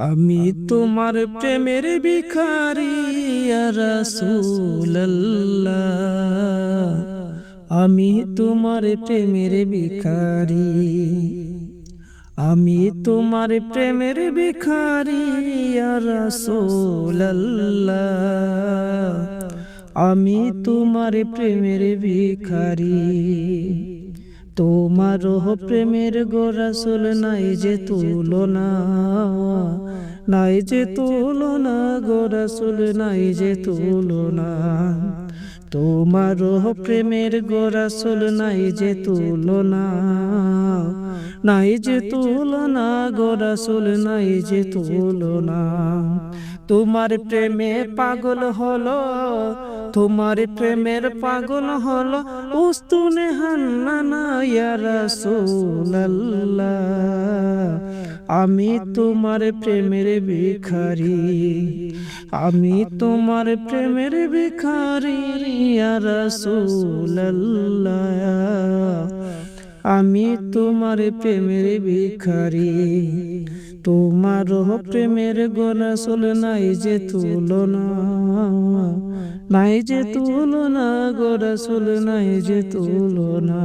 আমি তোমার প্রেমের ভিখারি ইয়া রাসূলুল্লাহ, আমি তোমার প্রেমের ভিখারি, আমি তোমার প্রেমের ভিখারি ইয়া রাসূলুল্লাহ, আমি তোমার প্রেমের ভিখারি। তোমার প্রেমের গো রাসূল নাই যে তুলনা, নাই যে তুলনা গো রাসূল নাই যে তুলনা। তোমার প্রেমের গো রাসূল নাই যে তুলনা, নাই যে তুলনা গো রাসূল নাই যে তুলনা। তোমার প্রেমে পাগল হলো, তোমার প্রেমের পাগল হলো উস্তুনে হান্নানা ইয়া রাসূলুল্লাহ, আমি তোমার প্রেমের ভিখারি, আমি তোমার প্রেমের ভিখারি ইয়া রাসূলুল্লাহ, আমি তোমার প্রেমের ভিখারি। তোমার প্রেমের গো রাসূল নাই যে তুলনা, নাই যে তুলনা গো রাসূল নাই যে তুলনা।